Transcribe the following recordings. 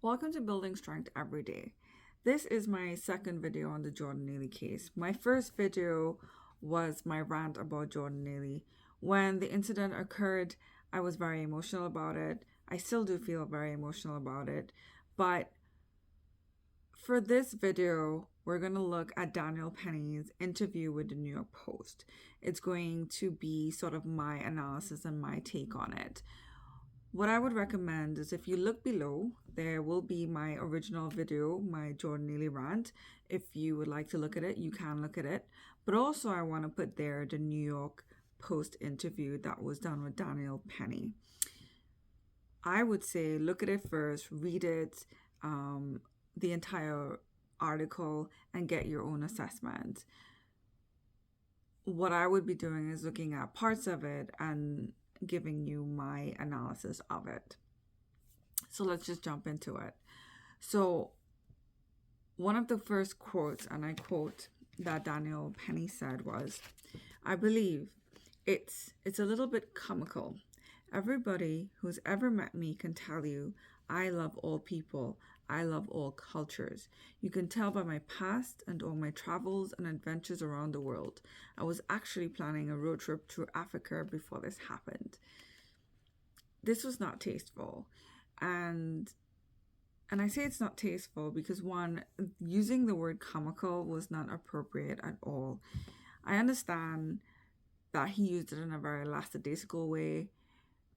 Welcome to Building Strength Every Day. This is my second video on the Jordan Neely case. My first video was my rant about Jordan Neely. When the incident occurred, I was very emotional about it. I still do feel very emotional about it. But for this video, we're going to look at Daniel Penny's interview with the New York Post. It's going to be sort of my analysis and my take on it. What I would recommend is if you look below, there will be my original video, my Jordan Neely rant. If you would like to look at it, you can look at it. But also I want to put there the New York Post interview that was done with Daniel Penny. I would say look at it first, read it, the entire article, and get your own assessment. What I would be doing is looking at parts of it and giving you my analysis of it. So let's just jump into it. So one of the first quotes, and I quote, that Daniel Penny said was, "I believe it's a little bit comical. Everybody who's ever met me can tell you I love all people. I love all cultures. You can tell by my past and all my travels and adventures around the world. I was actually planning a road trip through Africa before this happened." This was not tasteful. And I say it's not tasteful because, one, using the word comical was not appropriate at all. I understand that he used it in a very lackadaisical way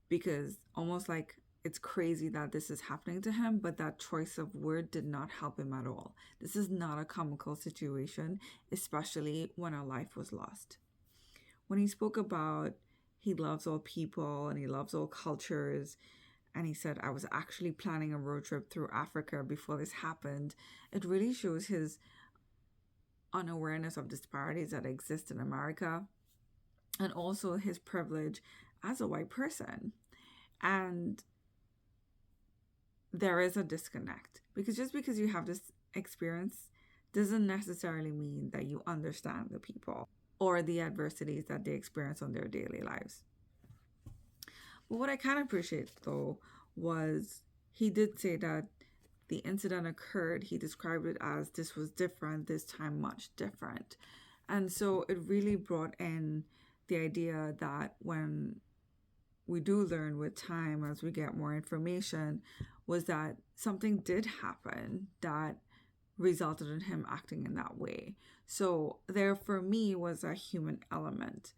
because almost like it's crazy that this is happening to him, but that choice of word did not help him at all. This is not a comical situation, especially when a life was lost. When he spoke about he loves all people and he loves all cultures, and he said, "I was actually planning a road trip through Africa before this happened," it really shows his unawareness of disparities that exist in America and also his privilege as a white person. And there is a disconnect because just because you have this experience doesn't necessarily mean that you understand the people or the adversities that they experience on their daily lives. But what I can appreciate though was he did say that the incident occurred. He described it as this was different, this time much different. And so it really brought in the idea that when we do learn with time as we get more information was that something did happen that resulted in him acting in that way. So there for me was a human element.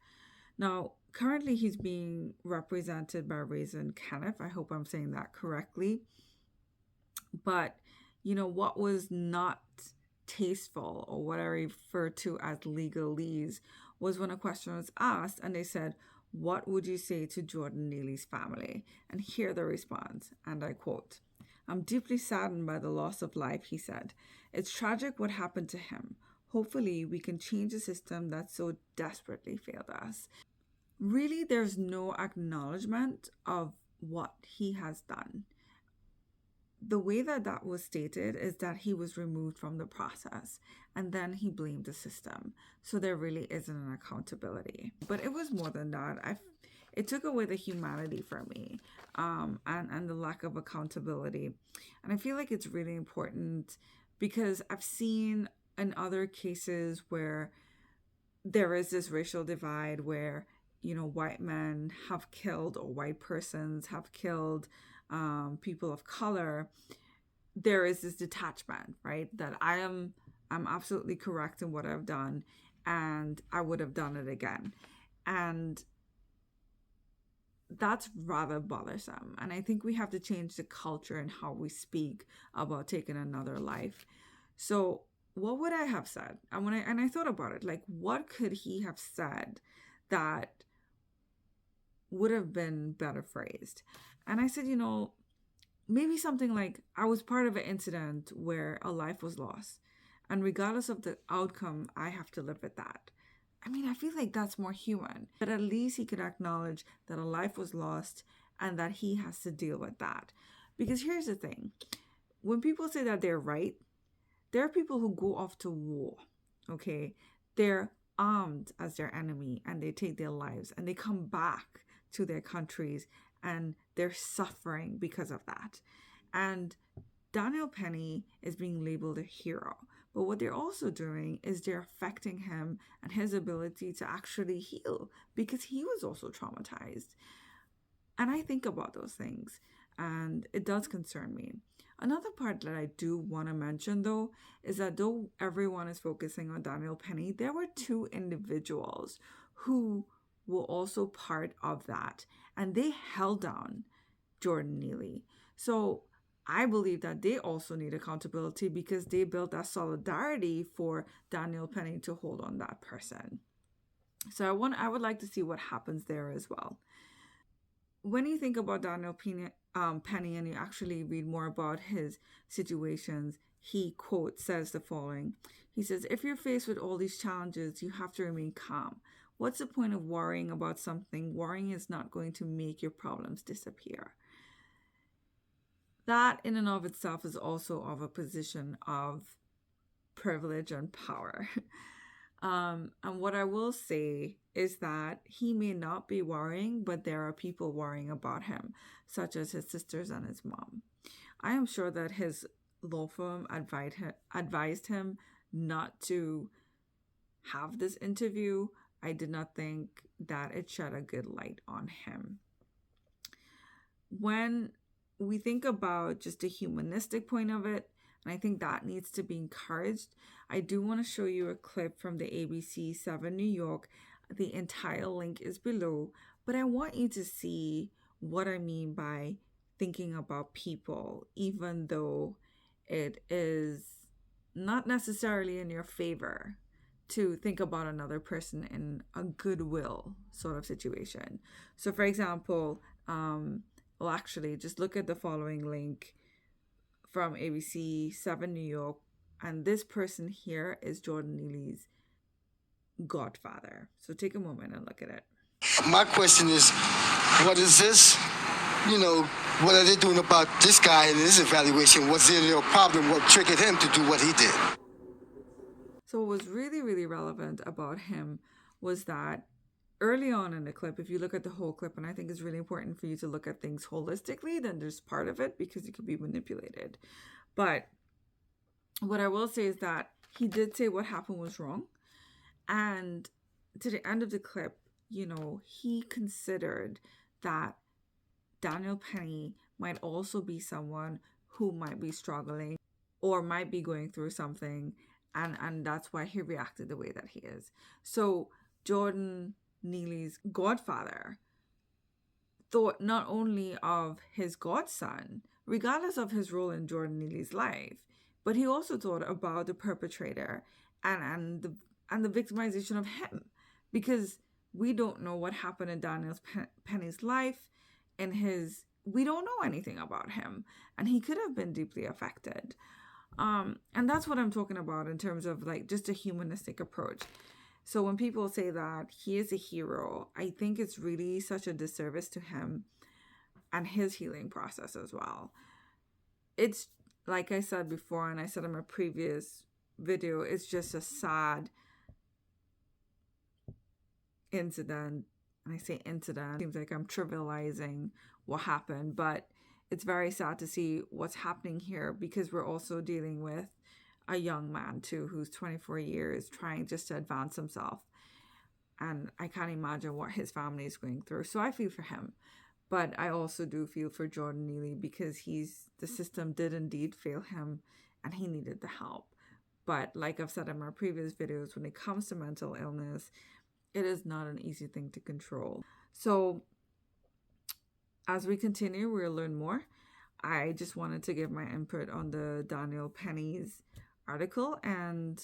Now, currently he's being represented by Raisin Kenneth. I hope I'm saying that correctly. But, what was not tasteful or what I refer to as legalese was when a question was asked and they said, "What would you say to Jordan Neely's family?" And here the response, and I quote, "I'm deeply saddened by the loss of life," he said. "It's tragic what happened to him. Hopefully we can change a system that so desperately failed us." Really, there's no acknowledgement of what he has done. The way that was stated is that he was removed from the process and then he blamed the system. So there really isn't an accountability. But it was more than that. It took away the humanity for me, and the lack of accountability. And I feel like it's really important because I've seen in other cases where there is this racial divide where, white men have killed or white persons have killed people of color. There is this detachment, right? That I'm absolutely correct in what I've done and I would have done it again. And that's rather bothersome. And I think we have to change the culture and how we speak about taking another life. So what would I have said? And I thought about it, like, what could he have said that would have been better phrased? And I said, maybe something like, "I was part of an incident where a life was lost, and regardless of the outcome, I have to live with that." I mean, I feel like that's more human. But at least he could acknowledge that a life was lost and that he has to deal with that. Because here's the thing. When people say that they're right, there are people who go off to war, okay? They're armed as their enemy and they take their lives and they come back to their countries and they're suffering because of that. And Daniel Penny is being labeled a hero, but what they're also doing is they're affecting him and his ability to actually heal because he was also traumatized. And I think about those things and it does concern me. Another part that I do want to mention though is that though everyone is focusing on Daniel Penny, there were two individuals who were also part of that and they held down Jordan Neely. So I believe that they also need accountability because they built that solidarity for Daniel Penny to hold on that person. So I would like to see what happens there as well. When you think about Penny and you actually read more about his situations, he quote says the following. He says, "If you're faced with all these challenges, you have to remain calm. What's the point of worrying about something? Worrying is not going to make your problems disappear." That in and of itself is also of a position of privilege and power. And what I will say is that he may not be worrying, but there are people worrying about him, such as his sisters and his mom. I am sure that his law firm advised him not to have this interview. I did not think that it shed a good light on him. When we think about just the humanistic point of it, and I think that needs to be encouraged, I do want to show you a clip from the ABC 7 New York. The entire link is below, but I want you to see what I mean by thinking about people, even though it is not necessarily in your favor to think about another person in a goodwill sort of situation. So, for example, well, actually, just look at the following link from ABC 7 New York. And this person here is Jordan Neely's godfather. So take a moment and look at it. My question is, what is this? What are they doing about this guy and his evaluation? Was there a problem? What triggered him to do what he did? So what was really, really relevant about him was that early on in the clip, if you look at the whole clip, and I think it's really important for you to look at things holistically, then there's part of it because it could be manipulated. But what I will say is that he did say what happened was wrong. And to the end of the clip, he considered that Daniel Penny might also be someone who might be struggling or might be going through something. And that's why he reacted the way that he is. So Jordan Neely's godfather thought not only of his godson, regardless of his role in Jordan Neely's life, but he also thought about the perpetrator and the victimization of him, because we don't know what happened in Daniel Penny's life. We don't know anything about him, and he could have been deeply affected. And that's what I'm talking about in terms of like just a humanistic approach. So when people say that he is a hero, I think it's really such a disservice to him and his healing process as well. It's like I said before, and I said in my previous video, it's just a sad incident. And I say incident, it seems like I'm trivializing what happened, but it's very sad to see what's happening here because we're also dealing with a young man too who's 24 years trying just to advance himself. And I can't imagine what his family is going through. So I feel for him. But I also do feel for Jordan Neely because the system did indeed fail him and he needed the help. But like I've said in my previous videos, when it comes to mental illness, it is not an easy thing to control. So as we continue, we'll learn more. I just wanted to give my input on the Daniel Penny's article, and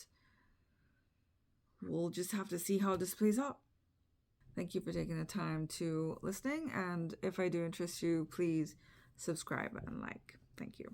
we'll just have to see how this plays out. Thank you for taking the time to listening, and if I do interest you, please subscribe and like. Thank you.